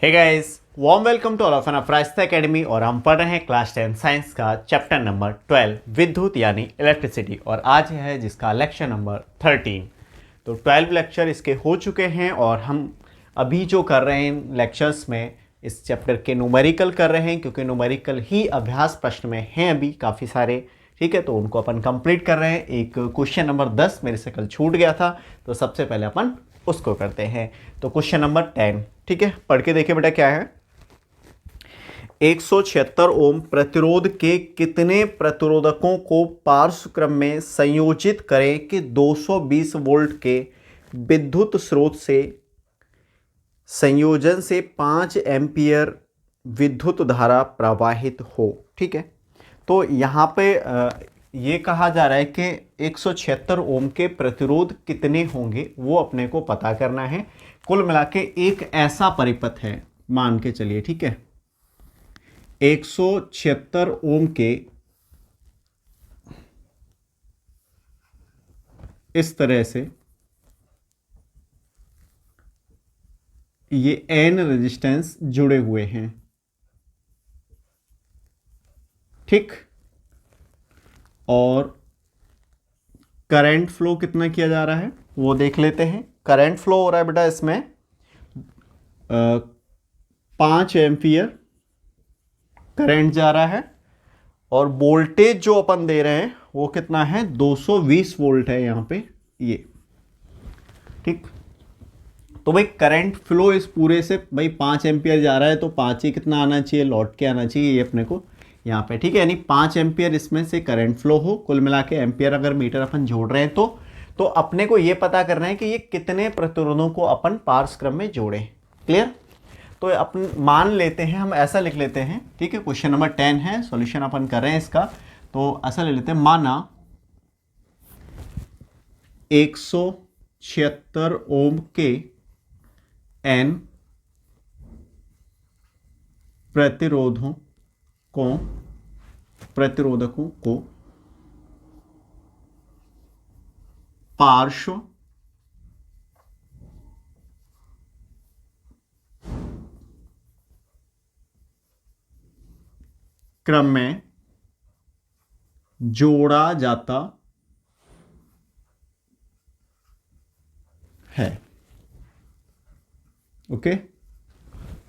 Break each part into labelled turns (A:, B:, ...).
A: Hey guys, warm welcome to all of an Aparajita Academy. और हम पढ़ रहे हैं क्लास 10 साइंस का चैप्टर नंबर 12 विद्युत यानी इलेक्ट्रिसिटी। और आज है जिसका लेक्चर नंबर 13। तो 12 लेक्चर इसके हो चुके हैं और हम अभी जो कर रहे हैं लेक्चर्स में इस चैप्टर के न्यूमेरिकल कर रहे हैं, क्योंकि न्यूमेरिकल ही अभ्यास प्रश्न में हैं अभी काफ़ी सारे। ठीक है, तो उनको अपन कंप्लीट कर रहे हैं। एक क्वेश्चन नंबर 10 मेरे से कल छूट गया था, तो सबसे पहले अपन उसको करते हैं। तो क्वेश्चन नंबर 10, ठीक है, पढ़ के देखिए बेटा क्या है। 176 ओम प्रतिरोध के कितने प्रतिरोधकों को पार्श्व क्रम में संयोजित करें कि 220 वोल्ट के विद्युत स्रोत से संयोजन से 5 एम्पियर विद्युत धारा प्रवाहित हो। ठीक है, तो यहाँ पे ये कहा जा रहा है कि 176 ओम के प्रतिरोध कितने होंगे वो अपने को पता करना है। कुल मिला के एक ऐसा परिपथ है, मान के चलिए, ठीक है, 176 ओम के इस तरह से ये n रेजिस्टेंस जुड़े हुए हैं। ठीक, और करंट फ्लो कितना किया जा रहा है वो देख लेते हैं। करंट फ्लो हो रहा है बेटा इसमें 5 एम्पियर करंट जा रहा है, और वोल्टेज जो अपन दे रहे हैं वो कितना है, 220 वोल्ट है यहाँ पे ये। ठीक, तो भाई करंट फ्लो इस पूरे से भाई 5 एम्पियर जा रहा है, तो 5 ही कितना आना चाहिए, लौट के आना चाहिए ये अपने को यहाँ पे। ठीक है, यानी 5 एम्पियर इसमें से करंट फ्लो हो। कुल मिला के एम्पियर अगर मीटर अपन जोड़ रहे हैं तो अपने को ये पता करना है कि ये कितने प्रतिरोधों को अपन पार्श्व क्रम में जोड़े। क्लियर? तो अपन मान लेते हैं, हम ऐसा लिख लेते हैं। ठीक है, क्वेश्चन नंबर 10 है, सॉल्यूशन अपन कर रहे हैं इसका। तो ऐसा ले लेते हैं, माना 176 ओम के n प्रतिरोधकों को पार्श्व क्रम में जोड़ा जाता है। ओके,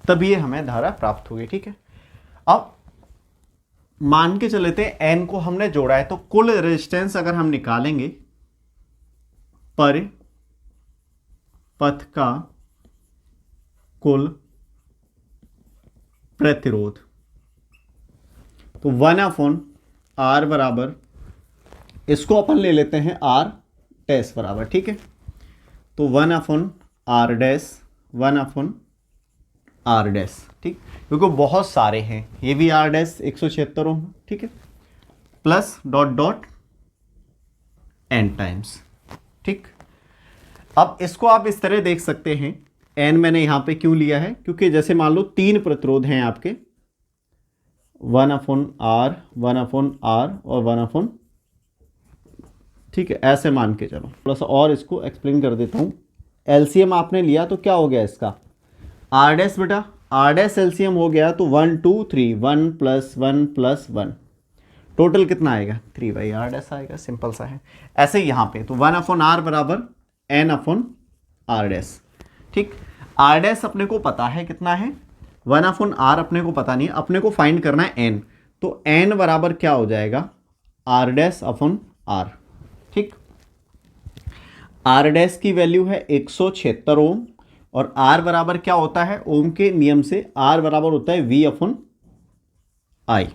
A: तब ये हमें धारा प्राप्त होगी। ठीक है, अब मान के चलते हैं n को हमने जोड़ा है, तो कुल रेजिस्टेंस अगर हम निकालेंगे पर पथ का कुल प्रतिरोध, तो 1/r बराबर, इसको अपन ले लेते हैं r डैश बराबर। ठीक है, तो 1/r डैश 1/r डैश। ठीक, क्योंकि बहुत सारे हैं, ये भी r डैश 176 ओम। ठीक है, plus dot dot n times. ठीक, अब इसको आप इस तरह देख सकते हैं। n मैंने यहां पे क्यों लिया है, क्योंकि जैसे मान लो 3 प्रतिरोध हैं आपके, 1/r 1/r और 1/, ठीक है, ऐसे मान के चलो। थोड़ा सा और इसको एक्सप्लेन कर देता हूं। एलसीएम आपने लिया तो क्या हो गया इसका, r डैश बेटा, r डैश एलसीएम हो गया तो 1 2 3, 1 + 1 + 1, टोटल कितना आएगा, 3/r डैश आएगा। सिंपल सा है। ऐसे यहाँ पे तो 1/r बराबर n/r डैश। ठीक, r डैश अपने को पता है कितना है, 1/r अपने को पता नहीं है, अपने को फाइंड करना है n। तो n बराबर क्या हो जाएगा, r डैश अपॉन r। ठीक, r डैश की वैल्यू है 176 ओम, और r बराबर क्या होता है, ओम के नियम से r बराबर होता है v/i।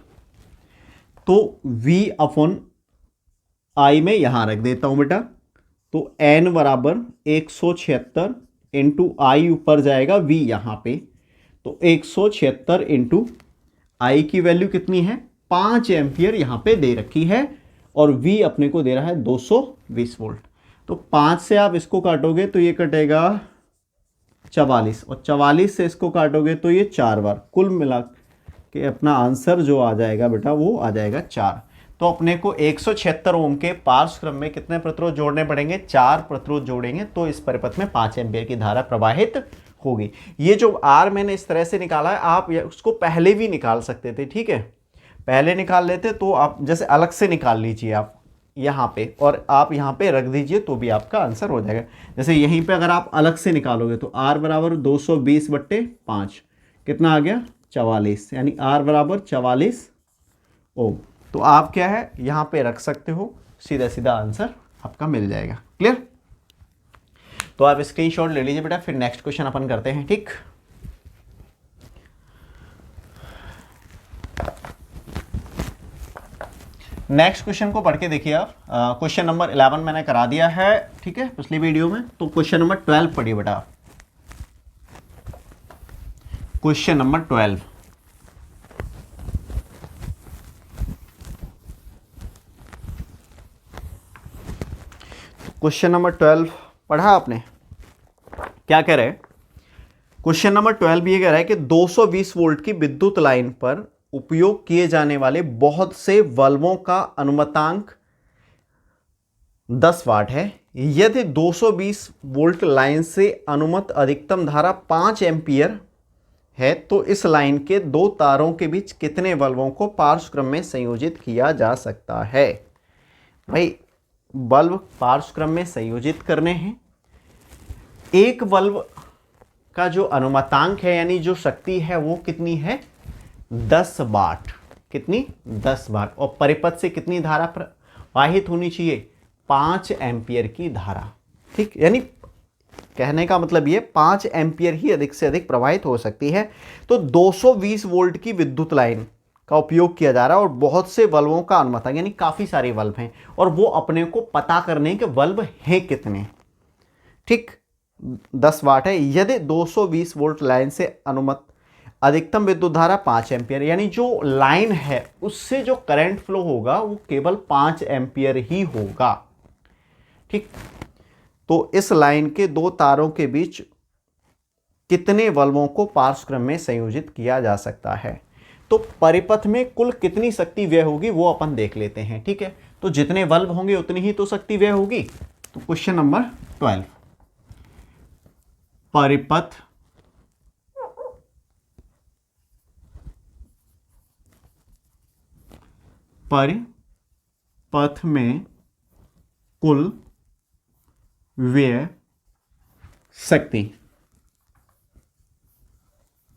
A: तो v/i में यहां रख देता हूं बेटा, तो n बराबर 176 इंटू आई ऊपर जाएगा v यहां पे, तो 176 इंटू आई की वैल्यू कितनी है, 5 एम्पियर यहां पे दे रखी है, और v अपने को दे रहा है 220 वोल्ट। तो 5 से आप इसको काटोगे तो ये कटेगा 44, और 44 से इसको काटोगे तो ये 4 बार। कुल मिला के अपना आंसर जो आ जाएगा बेटा वो आ जाएगा 4। तो अपने को 176 ओम के पार्श्व क्रम में कितने प्रतिरोध जोड़ने पड़ेंगे, 4 प्रतिरोध जोड़ेंगे, तो इस परिपथ में 5 एम्पियर की धारा प्रवाहित होगी। ये जो आर मैंने इस तरह से निकाला है, आप उसको पहले भी निकाल सकते थे, ठीक है, पहले निकाल लेते तो आप जैसे अलग से निकाल लीजिए आप यहाँ पे, और आप यहाँ पे रख दीजिए तो भी आपका आंसर हो जाएगा। जैसे यहीं पे अगर आप अलग से निकालोगे तो आर बराबर 220/5 कितना आ गया 44, यानी आर बराबर 44 ओम। तो आप क्या है यहाँ पे रख सकते हो, सीधा सीधा आंसर आपका मिल जाएगा। क्लियर? तो आप स्क्रीनशॉट ले लीजिए बेटा, फिर नेक्स्ट क्वेश्चन अपन करते हैं। ठीक, नेक्स्ट क्वेश्चन को पढ़ के देखिए आप। क्वेश्चन नंबर 11 मैंने करा दिया है, ठीक है, पिछली वीडियो में। तो क्वेश्चन नंबर 12 पढ़िए बेटा। क्वेश्चन नंबर 12, क्वेश्चन नंबर 12 पढ़ा आपने? क्या कह रहे हैं क्वेश्चन नंबर 12? ये कह रहा है कि 220 वोल्ट की विद्युत लाइन पर उपयोग किए जाने वाले बहुत से बल्बों का अनुमतांक 10 वाट है। यदि 220 वोल्ट लाइन से अनुमत अधिकतम धारा 5 एम्पियर है तो इस लाइन के दो तारों के बीच कितने बल्बों को पार्श्व क्रम में संयोजित किया जा सकता है? भाई बल्ब पार्श्व क्रम में संयोजित करने हैं। एक बल्ब का जो अनुमतांक है यानी जो शक्ति है वो कितनी है 10 वाट। कितनी? 10 वाट। और परिपथ से कितनी धारा प्रवाहित होनी चाहिए? 5 एम्पियर की धारा। ठीक, यानी कहने का मतलब ये 5 एम्पियर ही अधिक से अधिक प्रवाहित हो सकती है। तो 220 वोल्ट की विद्युत लाइन का उपयोग किया जा रहा है और बहुत से बल्बों का अनुमतांक यानी काफ़ी सारे बल्ब हैं और वो अपने को पता करने के बल्ब हैं कितने। ठीक, 10 वाट है। यदि 220 वोल्ट लाइन से अनुमत अधिकतम विद्युत धारा 5 एम्पियर, यानी जो लाइन है उससे जो करंट फ्लो होगा वो केवल 5 एम्पियर ही होगा। ठीक, तो इस लाइन के दो तारों के बीच कितने बल्बों को पार्श्व क्रम में संयोजित किया जा सकता है? तो परिपथ में कुल कितनी शक्ति व्यय होगी वो अपन देख लेते हैं। ठीक है, तो जितने बल्ब होंगे उतनी ही तो शक्ति व्यय होगी। तो क्वेश्चन नंबर 12, परिपथ परिपथ में कुल व्यय शक्ति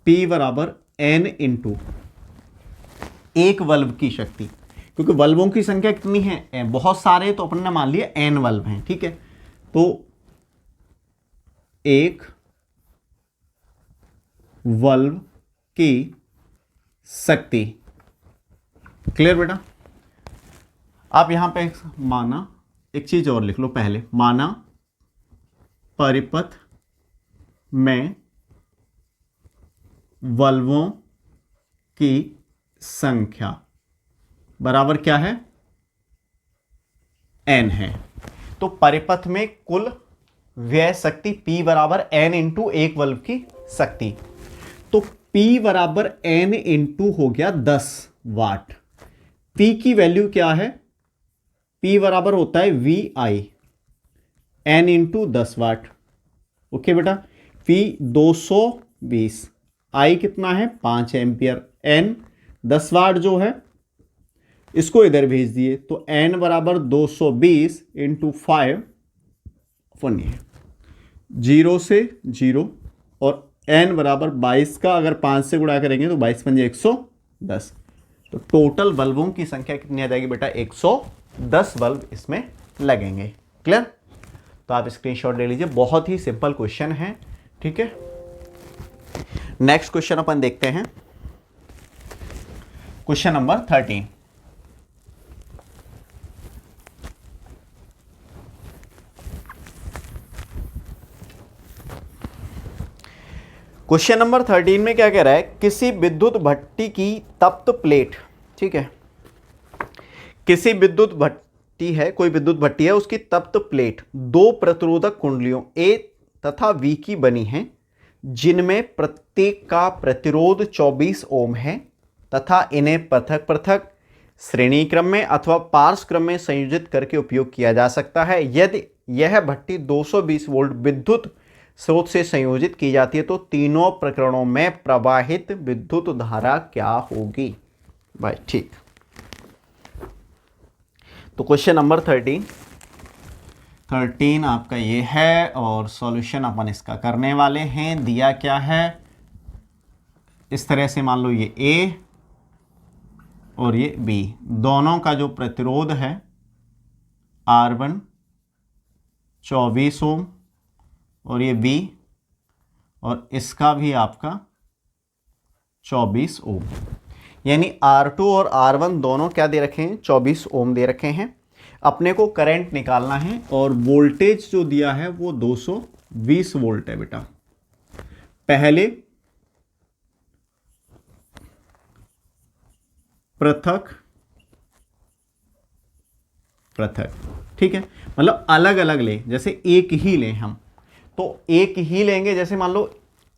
A: P बराबर N इंटू एक बल्ब की शक्ति, क्योंकि बल्बों की संख्या कितनी है? बहुत सारे, तो अपन ने मान लिया N बल्ब हैं। ठीक है, तो एक बल्ब की शक्ति। क्लियर बेटा? आप यहां पे माना एक चीज और लिख लो पहले, माना परिपथ में बल्बों की संख्या बराबर क्या है? N है। तो परिपथ में कुल व्यय शक्ति P बराबर N इंटू एक बल्ब की शक्ति। तो P बराबर N इंटू हो गया 10 वाट। P की वैल्यू क्या है? P बराबर होता है VI, N इंटू 10 वाट। ओके बेटा, P 220, I कितना है? 5 एम्पियर, N 10 वाट जो है इसको इधर भेज दिए तो N बराबर 220 इंटू 5 अपन ये 0 से 0 और N बराबर 22 का अगर 5 से गुणा करेंगे तो 22 पंजे 110। तो टोटल बल्बों की संख्या कितनी आ जाएगी बेटा? 110 बल्ब इसमें लगेंगे। क्लियर? तो आप स्क्रीनशॉट ले लीजिए, बहुत ही सिंपल क्वेश्चन है। ठीक है, नेक्स्ट क्वेश्चन अपन देखते हैं, क्वेश्चन नंबर 13। क्वेश्चन नंबर 13 में क्या कह रहा है? किसी विद्युत भट्टी की तप्त प्लेट, ठीक है, किसी विद्युत भट्टी है, कोई विद्युत भट्टी है, उसकी तप्त प्लेट दो प्रतिरोधक कुंडलियों A तथा V की बनी है जिनमें प्रत्येक का प्रतिरोध 24 ओम है तथा इन्हें पृथक पृथक श्रेणी क्रम में अथवा पार्श्व क्रम में संयोजित करके उपयोग किया जा सकता है। यदि यह भट्टी 220 वोल्ट विद्युत स्रोत से संयोजित की जाती है तो तीनों प्रकरणों में प्रवाहित विद्युत धारा क्या होगी भाई। ठीक, तो क्वेश्चन नंबर 13 आपका ये है और सॉल्यूशन अपन इसका करने वाले हैं। दिया क्या है, इस तरह से मान लो ये ए और ये बी, दोनों का जो प्रतिरोध है R1 24 ओम और ये बी, और इसका भी आपका 24 ओम, यानी R2 और R1 दोनों क्या दे रखे हैं, 24 ओम दे रखे हैं। अपने को करंट निकालना है और वोल्टेज जो दिया है वो 220 वोल्ट है बेटा। पहले पृथक पृथक, ठीक है, मतलब अलग अलग ले, जैसे एक ही लें हम तो एक ही लेंगे। जैसे मान लो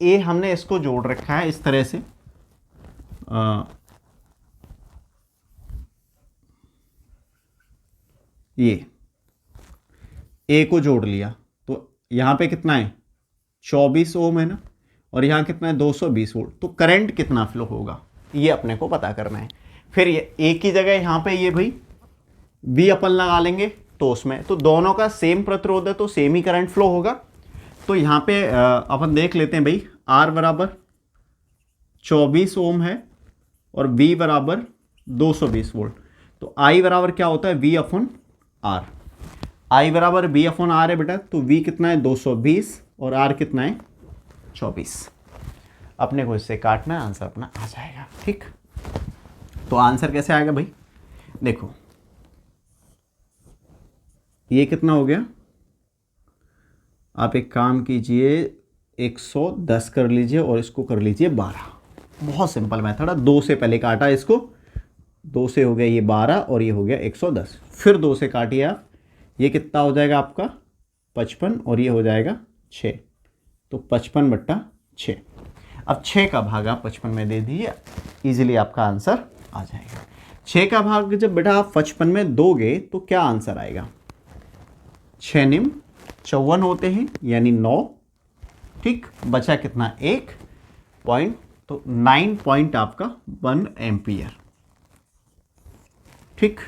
A: ए हमने इसको जोड़ रखा है इस तरह से, ये ए को जोड़ लिया तो यहां पे कितना है 24 ओम है ना, और यहां कितना है 220 वोल्ट, तो करंट कितना फ्लो होगा ये अपने को पता करना है। फिर ये एक ही जगह यहां पे ये भाई बी अपन लगा लेंगे तो उसमें तो दोनों का सेम प्रतिरोध है तो सेम ही करंट फ्लो होगा। तो यहां पे अपन देख लेते हैं भाई, आर बराबर 24 ओम है और बी बराबर 220 वोल्ट, तो आई बराबर क्या होता है वी अपॉन आर। आई बराबर बी अपॉन आर है बेटा, तो वी कितना है 220 और आर कितना है 24। अपने को इससे काटना, आंसर अपना आ जाएगा। ठीक, तो आंसर कैसे आएगा भाई, देखो ये कितना हो गया, आप एक काम कीजिए 110 कर लीजिए और इसको कर लीजिए 12। बहुत सिंपल मेथड है, 2 से पहले काटा इसको, 2 से हो गया ये 12 और ये हो गया 110, फिर 2 से काटिए आप, ये कितना हो जाएगा आपका 55 और ये हो जाएगा 6, तो 55/6। अब 6 का भाग आप 55 में दे दीजिए, इजीली आपका आंसर आ जाएगा। 6 का भाग जब बेटा आप 55 में दोगे तो क्या आंसर आएगा, 6 निम 54 होते हैं यानी 9। ठीक, बचा कितना 1 पॉइंट, तो 9 पॉइंट आपका 1 एम्पियर। ठीक,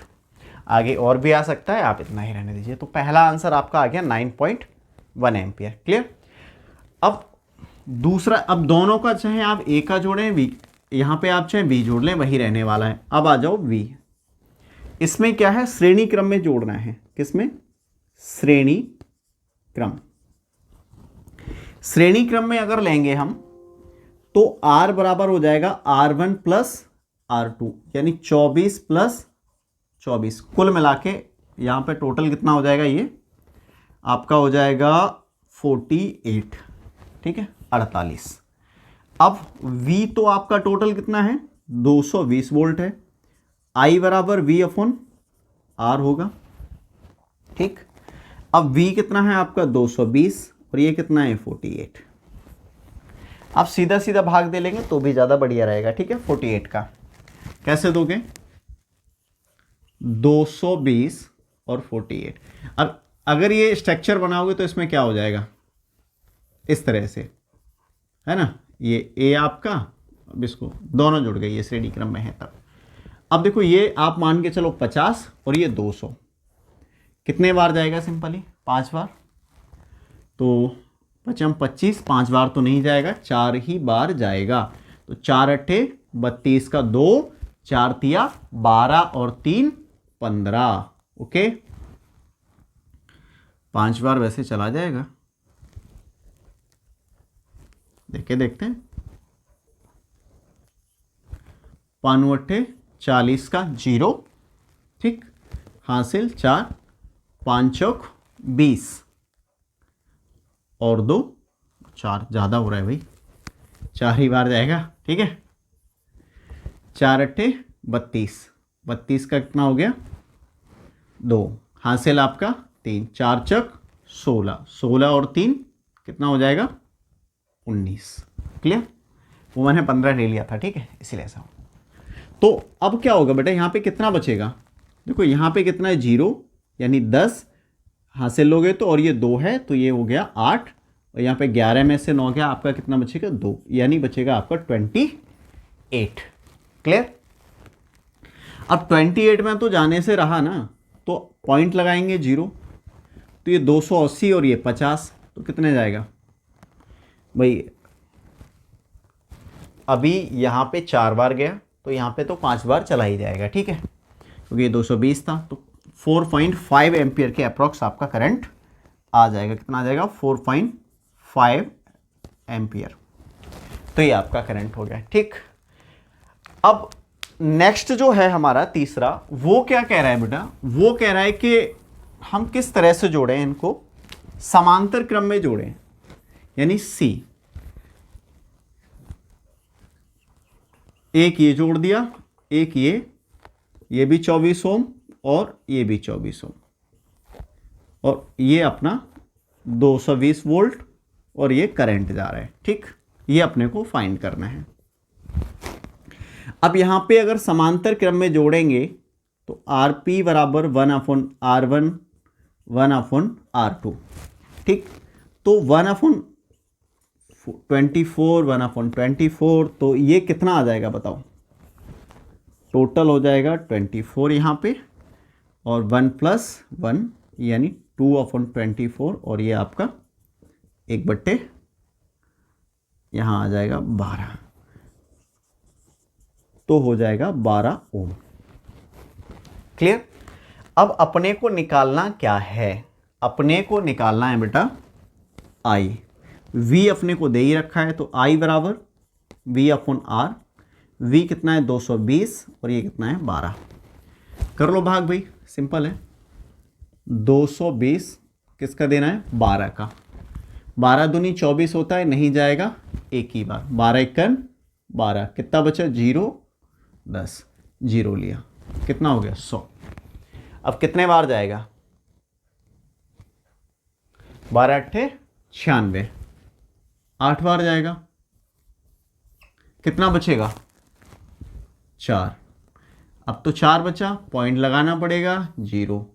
A: आगे और भी आ सकता है, आप इतना ही रहने दीजिए। तो पहला आंसर आपका आ गया 9.1 एम्पियर। क्लियर। अब दूसरा, अब दोनों का चाहे आप ए का जोड़ें वी, यहां पे आप चाहे वी जोड़ लें, वही रहने वाला है। अब आ जाओ वी, इसमें क्या है श्रेणी क्रम में जोड़ना है। किसमें, श्रेणी क्रम। श्रेणी क्रम में अगर लेंगे हम तो R बराबर हो जाएगा R1 प्लस R2, यानी 24 प्लस 24, कुल मिला के यहां पे टोटल कितना हो जाएगा, ये आपका हो जाएगा 48। ठीक है, 48। अब V तो आपका टोटल कितना है 220 वोल्ट है, I बराबर V अपॉन R होगा। ठीक, अब V कितना है आपका 220 और ये कितना है 48। आप सीधा सीधा भाग दे लेंगे तो भी ज़्यादा बढ़िया रहेगा। ठीक है, 48 का कैसे दोगे, 220 और 48। अब अगर ये स्ट्रक्चर बनाओगे तो इसमें क्या हो जाएगा, इस तरह से है ना, ये A आपका, अब इसको दोनों जुड़ गए, ये श्रेणी क्रम में है तब। अब देखो ये आप मान के चलो 50 और ये 200, कितने बार जाएगा, सिंपली 5 बार, तो 25, 5 बार तो नहीं जाएगा, 4 ही बार जाएगा। तो 4 अट्ठे 32 का 2, 4 तिया 12 और 3 15। ओके, 5 बार वैसे चला जाएगा, देखते हैं। 5 अट्ठे 40 का 0, ठीक, हासिल 4, 5 चौक 20 और 2, 4 ज़्यादा हो रहा है भाई, 4 ही बार जाएगा। ठीक है, 4 अट्ठे 32, 32 का कितना हो गया 2, हासिल आपका 3, 4 चक 16, 16 और 3 कितना हो जाएगा 19। क्लियर, वो मैंने 15 ले लिया था। ठीक है, इसीलिए ऐसा हो। तो अब क्या होगा बेटा, यहाँ पे कितना बचेगा, देखो यहाँ पे कितना है 0, यानी 10 हासिल लोगे तो, और ये 2 है तो ये हो गया 8 और यहाँ पे 11 में से 9 गया, आपका कितना बचेगा 2, यानी बचेगा आपका 28। क्लियर। अब 28 में तो जाने से रहा ना, तो पॉइंट लगाएंगे 0, तो ये 280 और ये 50, तो कितने जाएगा भाई, अभी यहाँ पे 4 बार गया तो यहाँ पे तो 5 बार चला ही जाएगा, ठीक है, क्योंकि ये 220 था, तो 4.5 एम्पियर के अप्रॉक्स आपका करंट आ जाएगा। कितना आ जाएगा 4.5 एम्पियर। तो ये आपका करंट हो गया, ठीक। अब नेक्स्ट जो है हमारा तीसरा, वो क्या कह रहा है बेटा, वो कह रहा है कि हम किस तरह से जोड़ें इनको, समांतर क्रम में जोड़ें, यानी सी, एक ये जोड़ दिया, एक ये भी 24 ओम और ये भी 24 ओम, और ये अपना 220 वोल्ट और ये करंट जा रहा है, ठीक। ये अपने को फाइंड करना है। अब यहां पे अगर समांतर क्रम में जोड़ेंगे तो RP बराबर 1/R1 1/R2, ठीक। तो 1/24 1/24, तो ये कितना आ जाएगा बताओ, टोटल हो जाएगा 24 यहाँ पे, और 1 + 1 यानी 2/24, और ये आपका 1/, यहाँ आ जाएगा 12, तो हो जाएगा 12 ओम। क्लियर। अब अपने को निकालना क्या है, अपने को निकालना है बेटा I, V अपने को दे ही रखा है, तो I बराबर V/R, V कितना है 220 और ये कितना है 12। कर लो भाग भाई, सिंपल है। 220 किसका देना है, 12 का, 12 दूनी 24 होता है, नहीं जाएगा एक ही बार, 12 एकन 12, कितना बचा 0 10, 0 लिया, कितना हो गया 100। अब कितने बार जाएगा, 12 × 8 = 96, 8 बार जाएगा, कितना बचेगा 4। अब तो 4 बचा, पॉइंट लगाना पड़ेगा 0,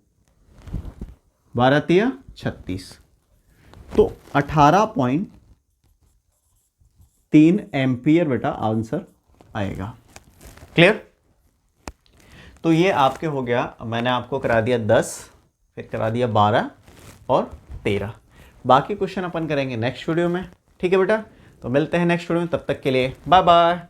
A: 12 × 36, तो 18.3 एम्पियर बेटा आंसर आएगा। क्लियर। तो ये आपके हो गया, मैंने आपको करा दिया 10, फिर करा दिया 12 और 13। बाकी क्वेश्चन अपन करेंगे नेक्स्ट वीडियो में, ठीक है बेटा। तो मिलते हैं नेक्स्ट वीडियो में, तब तक के लिए बाय बाय।